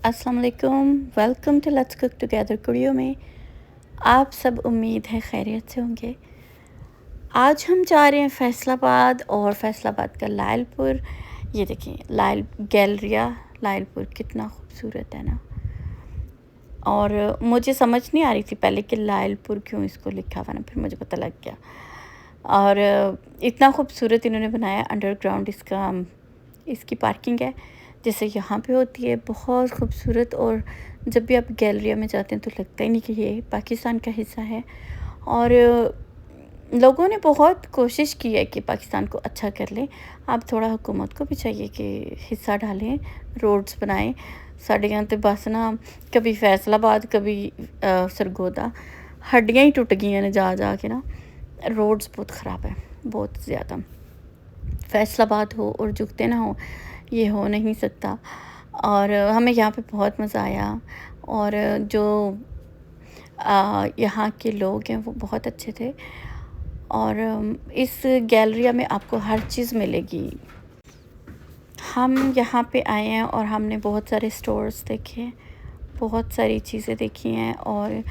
अस्सलाम वालेकुम, welcome to let's cook together कुड़ियों में। आप सब उम्मीद है खैरियत से होंगे। आज हम जा रहे हैं फैसलाबाद और फैसलाबाद का लायलपुर। ये देखिए लायल गैलरिया लायलपुर कितना खूबसूरत है ना। और मुझे समझ नहीं आ रही थी पहले कि लायलपुर क्यों इसको लिखा हुआ ना, फिर मुझे पता लग गया। और इतना खूबसूरत इन्होंने बनाया अंडरग्राउंड इसकी पार्किंग है जैसे यहाँ पे होती है, बहुत खूबसूरत। और जब भी आप गैलरिया में जाते हैं तो लगता ही नहीं कि ये पाकिस्तान का हिस्सा है। और लोगों ने बहुत कोशिश की है कि पाकिस्तान को अच्छा कर लें। अब थोड़ा हुकूमत को भी चाहिए कि हिस्सा डालें, रोड्स बनाएं। साढ़े यहाँ तो बस ना कभी फैसलाबाद कभी सरगोदा, हड्डियाँ ही टूट गई हैं जा जा के ना। रोड्स बहुत ख़राब है, बहुत ज़्यादा। फैसलाबाद हो और जुगते ना हो, ये हो नहीं सकता। और हमें यहाँ पे बहुत मज़ा आया। और जो यहाँ के लोग हैं वो बहुत अच्छे थे। और इस गैलरिया में आपको हर चीज़ मिलेगी। हम यहाँ पे आए हैं और हमने बहुत सारे स्टोर्स देखे, बहुत सारी चीज़ें देखी हैं। और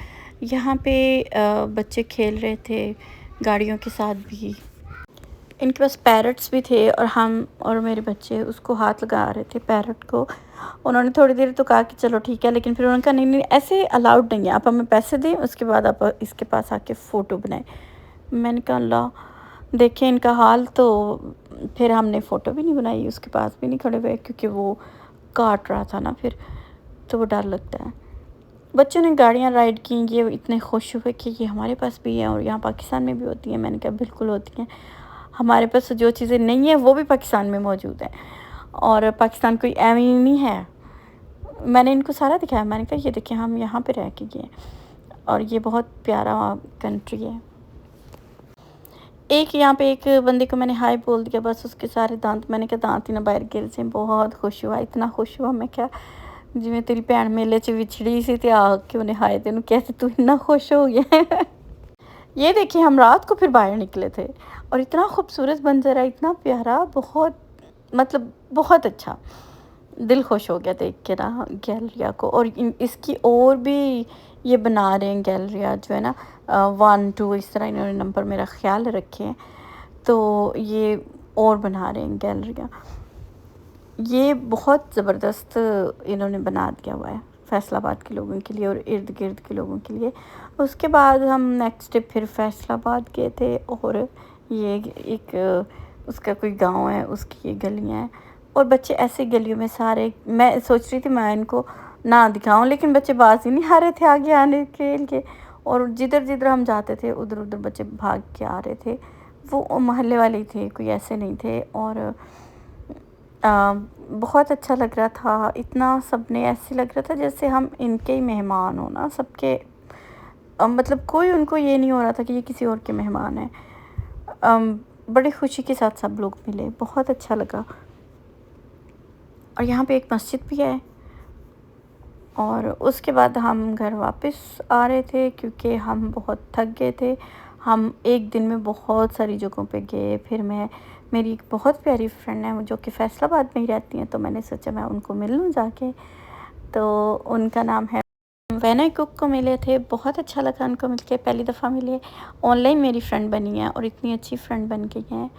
यहाँ पे बच्चे खेल रहे थे गाड़ियों के साथ भी। इनके पास पैरट्स भी थे और हम और मेरे बच्चे उसको हाथ लगा रहे थे पैरट को। उन्होंने थोड़ी देर तो कहा कि चलो ठीक है, लेकिन फिर उन्होंने कहा नहीं नहीं ऐसे अलाउड नहीं है, आप हमें पैसे दें उसके बाद आप इसके पास आके फ़ोटो बनाएं। मैंने कहा अल्लाह, देखें इनका हाल। तो फिर हमने फ़ोटो भी नहीं बनाई, उसके पास भी नहीं खड़े हुए क्योंकि वो काट रहा था ना, फिर तो वो डर लगता है। बच्चों ने गाड़ियाँ राइड की, ये इतने खुश हुए कि ये हमारे पास भी है और यहाँ पाकिस्तान में भी होती हैं। मैंने कहा बिल्कुल होती हैं, हमारे पास जो चीज़ें नहीं हैं वो भी पाकिस्तान में मौजूद हैं। और पाकिस्तान कोई एवं ही नहीं है। मैंने इनको सारा दिखाया, मैंने कहा ये देखिए हम यहाँ पे रह के गए और ये बहुत प्यारा कंट्री है। एक यहाँ पे एक बंदे को मैंने हाय बोल दिया, बस उसके सारे दांत, मैंने कहा दांत ही ना बाहर गिर से। बहुत खुश हुआ, इतना खुश हुआ मैं क्या जिमें तेरी भैन मेले च विछड़ी सी ते आके उन्हें हाय तेन कैसे तू इतना खुश हो गया। ये देखिए हम रात को फिर बाहर निकले थे और इतना खूबसूरत मंजर है, इतना प्यारा, बहुत मतलब बहुत अच्छा। दिल खुश हो गया देख के ना गैलरिया को। और इसकी और भी ये बना रहे हैं गैलरिया जो है ना, 1 2 इस तरह इन्होंने नंबर मेरा ख्याल रखे हैं। तो ये और बना रहे हैं गैलरिया। ये बहुत ज़बरदस्त इन्होंने बना दिया हुआ है फैसलाबाद के लोगों के लिए और इर्द गिर्द के लोगों के लिए। उसके बाद हम नेक्स्ट डे फिर फैसलाबाद गए थे। और ये एक उसका कोई गांव है, उसकी ये गलियां हैं और बच्चे ऐसे गलियों में सारे, मैं सोच रही थी मैं इनको ना दिखाऊं लेकिन बच्चे बाज ही नहीं आ रहे थे आगे आने के लिए। और जिधर जिधर हम जाते थे उधर उधर बच्चे भाग के आ रहे थे। वो मोहल्ले वाले थे, कोई ऐसे नहीं थे। और बहुत अच्छा लग रहा था, इतना सबने ऐसे लग रहा था जैसे हम इनके ही मेहमान हो ना सबके। मतलब कोई उनको ये नहीं हो रहा था कि ये किसी और के मेहमान हैं। बड़ी खुशी के साथ सब लोग मिले, बहुत अच्छा लगा। और यहाँ पे एक मस्जिद भी है। और उसके बाद हम घर वापस आ रहे थे क्योंकि हम बहुत थक गए थे। हम एक दिन में बहुत सारी जगहों पे गए। फिर मेरी एक बहुत प्यारी फ्रेंड है जो कि फैसलाबाद में ही रहती हैं, तो मैंने सोचा मैं उनको मिल लूँ जाके। तो उनका नाम है वैना कुक को मिले थे, बहुत अच्छा लगा उनको मिलके, पहली दफ़ा मिले। ऑनलाइन मेरी फ्रेंड बनी है और इतनी अच्छी फ्रेंड बन गई हैं।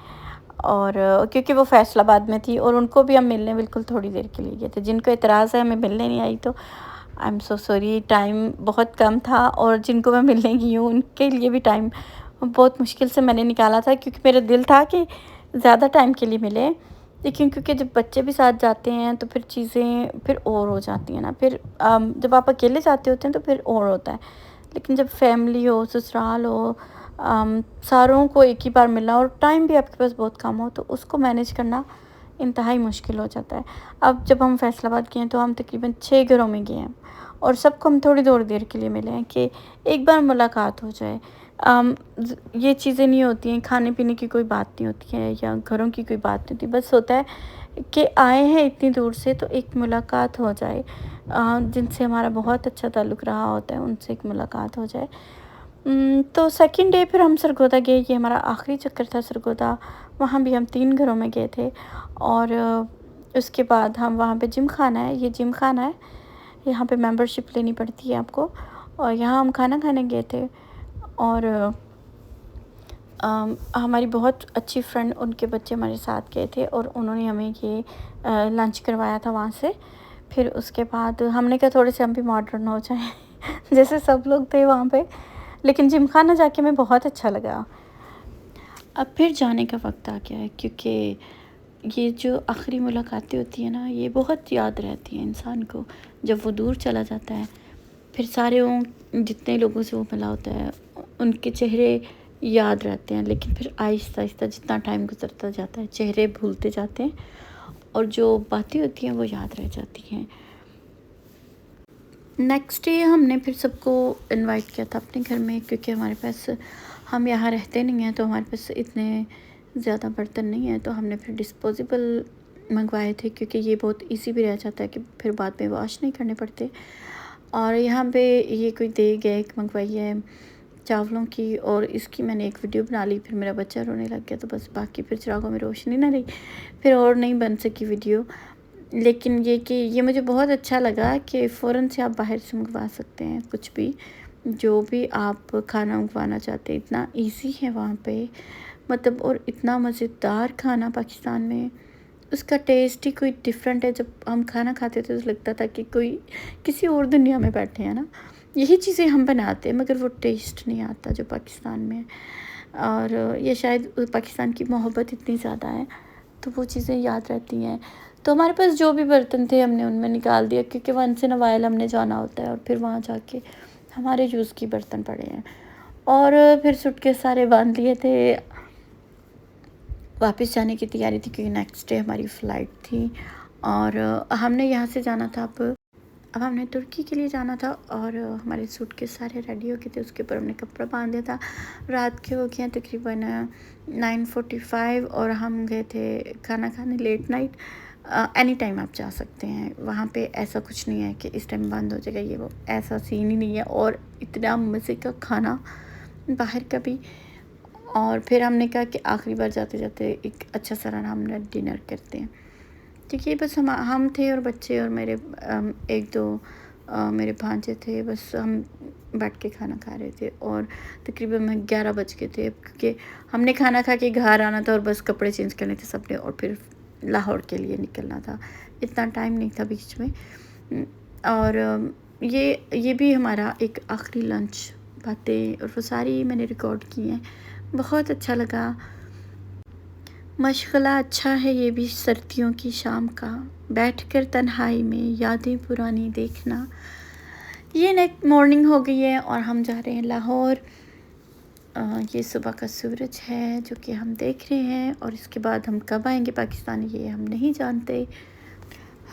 और क्योंकि वो फैसलाबाद में थी और उनको भी हम मिलने बिल्कुल थोड़ी देर के लिए गए थे। जिनको एतराज़ है हमें मिलने नहीं आई तो I am so sorry, time बहुत कम था। और जिनको मैं मिलने गई हूँ उनके लिए भी टाइम बहुत मुश्किल से मैंने निकाला था क्योंकि मेरा दिल था कि ज़्यादा टाइम के लिए मिले। लेकिन क्योंकि जब बच्चे भी साथ जाते हैं तो फिर चीज़ें फिर और हो जाती हैं ना। फिर जब आप अकेले जाते होते हैं तो फिर और होता है, लेकिन जब फैमिली हो, ससुराल हो, सारों को एक ही बार मिलना और टाइम भी आपके पास बहुत कम हो तो उसको मैनेज करना इंतहाई मुश्किल हो जाता है। अब जब हम फैसलाबाद गए हैं तो हम तकरीबन 6 घरों में गए हैं और सबको हम थोड़ी थोड़ी देर के लिए मिले हैं कि एक बार मुलाकात हो जाए। ये चीज़ें नहीं होती हैं, खाने पीने की कोई बात नहीं होती है या घरों की कोई बात नहीं होती, बस होता है कि आए हैं इतनी दूर से तो एक मुलाकात हो जाए। जिनसे हमारा बहुत अच्छा ताल्लुक़ रहा होता है उनसे एक मुलाकात हो जाए। तो सेकंड डे फिर हम सरगोदा गए, ये हमारा आखिरी चक्कर था सरगोदा। वहाँ भी हम 3 घरों में गए थे। और उसके बाद हम वहाँ पे जिम खाना है, ये जिम खाना है यहाँ पे मेंबरशिप लेनी पड़ती है आपको। और यहाँ हम खाना खाने गए थे और हमारी बहुत अच्छी फ्रेंड, उनके बच्चे हमारे साथ गए थे और उन्होंने हमें ये लंच करवाया था वहाँ से। फिर उसके बाद हमने कहा थोड़े से हम भी मॉडर्न हो जाएं जैसे सब लोग थे वहाँ पे। लेकिन जिम खाना जाके हमें बहुत अच्छा लगा। अब फिर जाने का वक्त आ गया है, क्योंकि ये जो आखिरी मुलाकातें होती हैं ना, ये बहुत याद रहती हैं इंसान को। जब वो दूर चला जाता है, फिर सारे जितने लोगों से वो मिला होता है उनके चेहरे याद रहते हैं, लेकिन फिर आहिस्ता आहिस्ता जितना टाइम गुजरता जाता है चेहरे भूलते जाते हैं और जो बातें होती हैं वो याद रह जाती हैं। नेक्स्ट डे हमने फिर सबको इनवाइट किया था अपने घर में, क्योंकि हमारे पास, हम यहाँ रहते नहीं हैं तो हमारे पास इतने ज़्यादा बर्तन नहीं हैं, तो हमने फिर डिस्पोजेबल मंगवाए थे, क्योंकि ये बहुत इजी भी रह जाता है कि फिर बाद में वॉश नहीं करने पड़ते। और यहाँ पे ये कोई देग है एक मंगवाई है चावलों की, और इसकी मैंने एक वीडियो बना ली, फिर मेरा बच्चा रोने लग गया तो बस बाकी फिर चिरागों में रोशनी ना रही, फिर और नहीं बन सकी वीडियो। लेकिन ये कि ये मुझे बहुत अच्छा लगा कि फ़ौरन से आप बाहर से मंगवा सकते हैं कुछ भी, जो भी आप खाना मंगवाना चाहते हैं, इतना इजी है वहाँ पे, मतलब। और इतना मज़ेदार खाना पाकिस्तान में, उसका टेस्ट ही कोई डिफरेंट है। जब हम खाना खाते थे तो लगता था कि कोई किसी और दुनिया में बैठे हैं ना। यही चीज़ें हम बनाते हैं मगर वो टेस्ट नहीं आता जो पाकिस्तान में है। और ये शायद पाकिस्तान की मोहब्बत इतनी ज़्यादा है तो वो चीज़ें याद रहती हैं। तो हमारे पास जो भी बर्तन थे हमने उनमें निकाल दिया, क्योंकि वंस इन अ वाइल हमने जाना होता है और फिर वहाँ जाके हमारे यूज़ की बर्तन पड़े हैं। और फिर सूटकेस सारे बांध लिए थे, वापस जाने की तैयारी थी, क्योंकि नेक्स्ट डे हमारी फ़्लाइट थी। और हमने यहाँ से जाना था, अब हमने तुर्की के लिए जाना था। और हमारे सूटकेस सारे रेडी हो गए थे, उसके ऊपर हमने कपड़ा बांध दिया था। रात के हो गए तकरीबन 9:45 और हम गए थे खाना खाने लेट नाइट। एनी टाइम आप जा सकते हैं वहाँ पे, ऐसा कुछ नहीं है कि इस टाइम बंद हो जाएगा, ये वो ऐसा सीन ही नहीं है। और इतना मज़े का खाना बाहर का भी। और फिर हमने कहा कि आखिरी बार जाते जाते एक अच्छा सा हम डिनर करते हैं, क्योंकि बस हम थे और बच्चे और मेरे एक दो मेरे भांजे थे, बस हम बैठ के खाना खा रहे थे। और तकरीबन 11 बज गए थे, क्योंकि हमने खाना खा के घर आना था और बस कपड़े चेंज करने थे सबने, और फिर लाहौर के लिए निकलना था। इतना टाइम नहीं था बीच में। और ये भी हमारा एक आखिरी लंच, बातें और वो सारी मैंने रिकॉर्ड की हैं। बहुत अच्छा लगा। मशगला अच्छा है ये भी सर्दियों की शाम का, बैठकर तन्हाई में यादें पुरानी देखना। ये नेक्स्ट मॉर्निंग हो गई है और हम जा रहे हैं लाहौर। ये सुबह का सूरज है जो कि हम देख रहे हैं, और इसके बाद हम कब आएंगे पाकिस्तान ये हम नहीं जानते।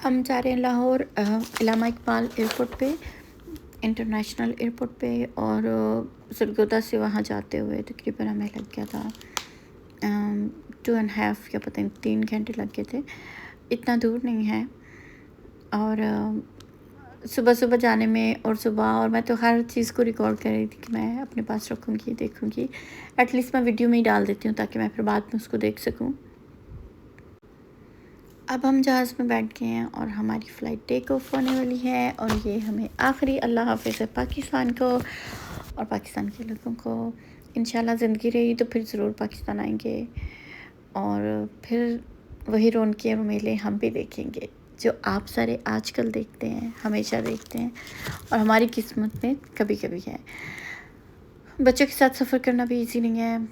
हम जा रहे हैं लाहौर इलामा इकबाल एयरपोर्ट पे, इंटरनेशनल एयरपोर्ट पे। और सरगोदा से वहाँ जाते हुए तकरीबन हमें लग गया था 2.5 या पता नहीं 3 घंटे लग गए थे। इतना दूर नहीं है। और सुबह सुबह जाने में और सुबह, और मैं तो हर चीज़ को रिकॉर्ड कर रही थी कि मैं अपने पास रखूँगी, देखूँगी। एटलीस्ट मैं वीडियो में ही डाल देती हूँ ताकि मैं फिर बाद में उसको देख सकूँ। अब हम जहाज़ में बैठ गए हैं और हमारी फ़्लाइट टेक ऑफ होने वाली है। और ये हमें आखिरी अल्लाह हाफ़िज़ है पाकिस्तान को और पाकिस्तान के लोगों को। इंशाल्लाह ज़िंदगी रही तो फिर ज़रूर पाकिस्तान आएंगे, और फिर वही रौनकें और मेले हम भी देखेंगे जो आप सारे आजकल देखते हैं, हमेशा देखते हैं, और हमारी किस्मत में कभी कभी है। बच्चों के साथ सफ़र करना भी इजी नहीं है,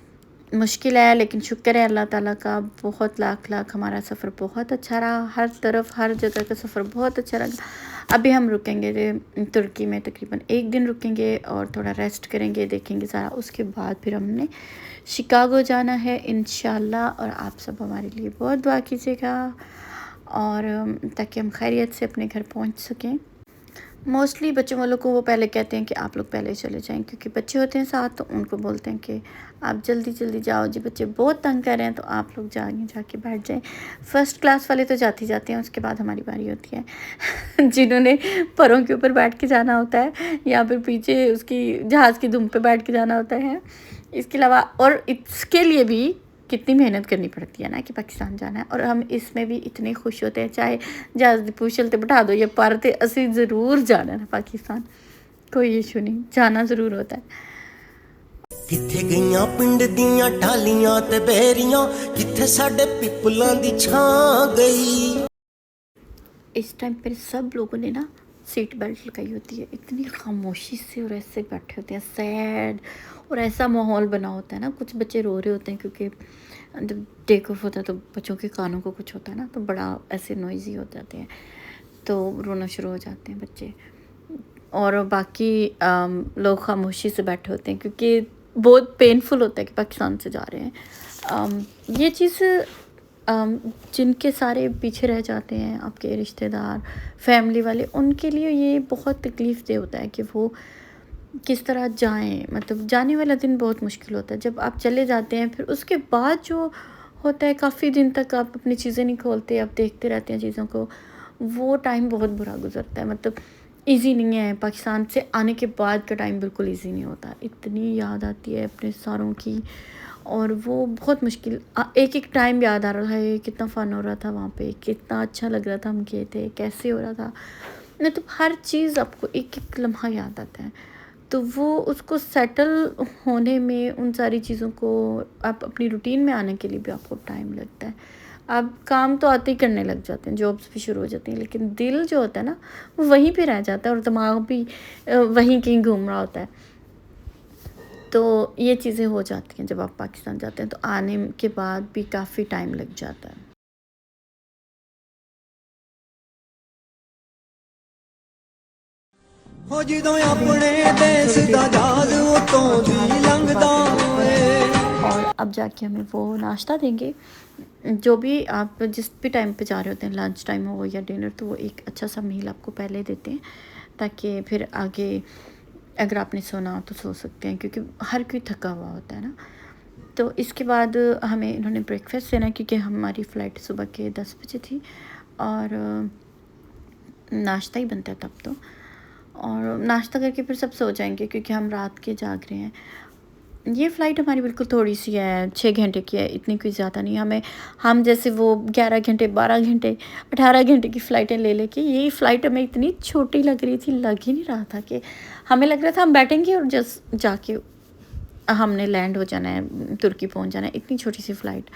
मुश्किल है, लेकिन शुक्र है अल्लाह ताला का, बहुत लाख लाख हमारा सफ़र बहुत अच्छा रहा। हर तरफ हर जगह का सफ़र बहुत अच्छा रहा। अभी हम रुकेंगे तुर्की में, तकरीबन 1 दिन रुकेंगे और थोड़ा रेस्ट करेंगे, देखेंगे सारा। उसके बाद फिर हमने शिकागो जाना है इंशाल्लाह। और आप सब हमारे लिए बहुत दुआ कीजिएगा, और ताकि हम खैरियत से अपने घर पहुंच सकें। मोस्टली बच्चों वालों को वो पहले कहते हैं कि आप लोग पहले चले जाएं, क्योंकि बच्चे होते हैं साथ, तो उनको बोलते हैं कि आप जल्दी जल्दी जाओ जी, बच्चे बहुत तंग कर रहे हैं, तो आप लोग जाके बैठ जाएं। फ़र्स्ट क्लास वाले तो जाते ही जाते हैं, उसके बाद हमारी बारी होती है जिन्होंने परों के ऊपर बैठ के जाना होता है या फिर पीछे उसकी जहाज़ की दुम पे बैठ के जाना होता है। इसके अलावा और इसके लिए भी कितनी मेहनत करनी पड़ती है ना कि पाकिस्तान जाना है, और हम इसमें भी इतने खुश होते हैं, चाहे जहाज़ दी पूछल ते बिठा दो या पर, ते असी ज़रूर जाना है पाकिस्तान, कोई इशू नहीं, जाना ज़रूर होता है। किथे गईयां पिंड दियां ढालियां ते बहरियां, किथे साडे पिपलां दी छां गई। इस टाइम पर सब लोगों ने ना सीट बेल्ट लगाई होती है, इतनी खामोशी से और ऐसे बैठे होते हैं, सैड, और ऐसा माहौल बना होता है ना, कुछ बच्चे रो रहे होते हैं क्योंकि जब टेक ऑफ होता है तो बच्चों के कानों को कुछ होता है ना, तो बड़ा ऐसे नॉइज़ी हो जाते हैं, तो रोना शुरू हो जाते हैं बच्चे, और बाकी लोग खामोशी से बैठे होते हैं क्योंकि बहुत पेनफुल होता है कि पाकिस्तान से जा रहे हैं। ये चीज़ जिनके सारे पीछे रह जाते हैं, आपके रिश्तेदार, फैमिली वाले, उनके लिए ये बहुत तकलीफ़ दे होता है कि वो किस तरह जाएँ, मतलब जाने वाला दिन बहुत मुश्किल होता है। जब आप चले जाते हैं फिर उसके बाद जो होता है, काफ़ी दिन तक आप अपनी चीज़ें नहीं खोलते, आप देखते रहते हैं चीज़ों को, वो टाइम बहुत बुरा गुज़रता है, मतलब ईज़ी नहीं है। पाकिस्तान से आने के बाद का टाइम बिल्कुल ईज़ी नहीं होता, इतनी याद आती है अपने सारों की, और वो बहुत मुश्किल एक-एक टाइम याद आ रहा है, कितना फ़न हो रहा था वहाँ पे, कितना अच्छा लग रहा था, हम गए थे, कैसे हो रहा था, मतलब हर चीज़ आपको एक-एक लम्हा याद आता है। तो वो उसको सेटल होने में, उन सारी चीज़ों को आप अपनी रूटीन में आने के लिए भी आपको टाइम लगता है। आप काम तो आते ही करने लग जाते हैं, जॉब्स भी शुरू हो जाती हैं, लेकिन दिल जो होता है ना, वो वहीं पे रह जाता है, और दिमाग भी वहीं कहीं घूम रहा होता है। तो ये चीज़ें हो जाती हैं जब आप पाकिस्तान जाते हैं, तो आने के बाद भी काफ़ी टाइम लग जाता है। हो जदों अभी अपने थोड़ी देश देर दा बैठे जहाज थे उतों और दी जहाज़ उतर के लंघदा बाहर गए ऊपर, ए। और अब जाके हमें वो नाश्ता देंगे। जो भी आप जिस भी टाइम पे जा रहे होते हैं, लंच टाइम हो या डिनर, तो वो एक अच्छा सा मील आपको पहले देते हैं, ताकि फिर आगे अगर आपने सोना हो तो सो सकते हैं, क्योंकि हर कोई थका हुआ होता है ना। तो इसके बाद हमें इन्होंने ब्रेकफास्ट देना, क्योंकि हमारी फ़्लाइट सुबह के 10 बजे थी, और नाश्ता ही बनता है तब तो, और नाश्ता करके फिर सब सो जाएंगे क्योंकि हम रात के जाग रहे हैं। ये फ़्लाइट हमारी बिल्कुल थोड़ी सी है, 6 घंटे की है, इतनी कोई ज़्यादा नहीं। हम जैसे वो 11 घंटे, 12 घंटे, 18 घंटे की फ़्लाइटें ले लेके, ये फ़्लाइट हमें इतनी छोटी लग रही थी, लग ही नहीं रहा था कि हमें लग रहा था हम बैठेंगे और जस्ट जाके हमने लैंड हो जाना है, तुर्की पहुंच जाना है, इतनी छोटी सी फ़्लाइट।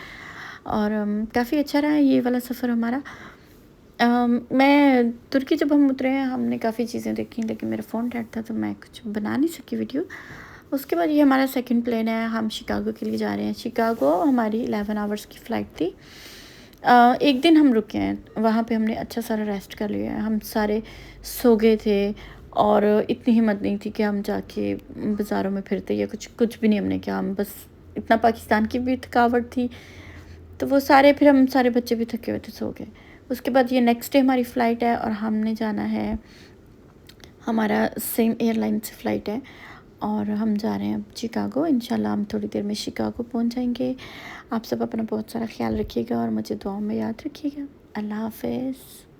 और काफ़ी अच्छा रहा ये वाला सफ़र हमारा। मैं तुर्की जब हम उतरे हैं, हमने काफ़ी चीज़ें देखी, लेकिन मेरा फ़ोन डेड था तो मैं कुछ बना नहीं सकी वीडियो। उसके बाद ये हमारा सेकंड प्लेन है, हम शिकागो के लिए जा रहे हैं। शिकागो हमारी 11 आवर्स की फ़्लाइट थी। एक दिन हम रुके हैं वहाँ पे, हमने अच्छा सारा रेस्ट कर लिया है, हम सारे सो गए थे, और इतनी हिम्मत नहीं थी कि हम जाके बाज़ारों में फिरते, या कुछ भी नहीं हमने किया, हम बस इतना, पाकिस्तान की भी थकावट थी, तो वो सारे, फिर हम सारे बच्चे भी थके हुए थे, सो गए। उसके बाद ये नेक्स्ट डे हमारी फ़्लाइट है, और हमने जाना है, हमारा सेम एयरलाइन से फ़्लाइट है, और हम जा रहे हैं शिकागो। इंशाल्लाह हम थोड़ी देर में शिकागो पहुंच जाएंगे। आप सब अपना बहुत सारा ख्याल रखिएगा और मुझे दुआओं में याद रखिएगा। अल्लाह हाफ़िज़।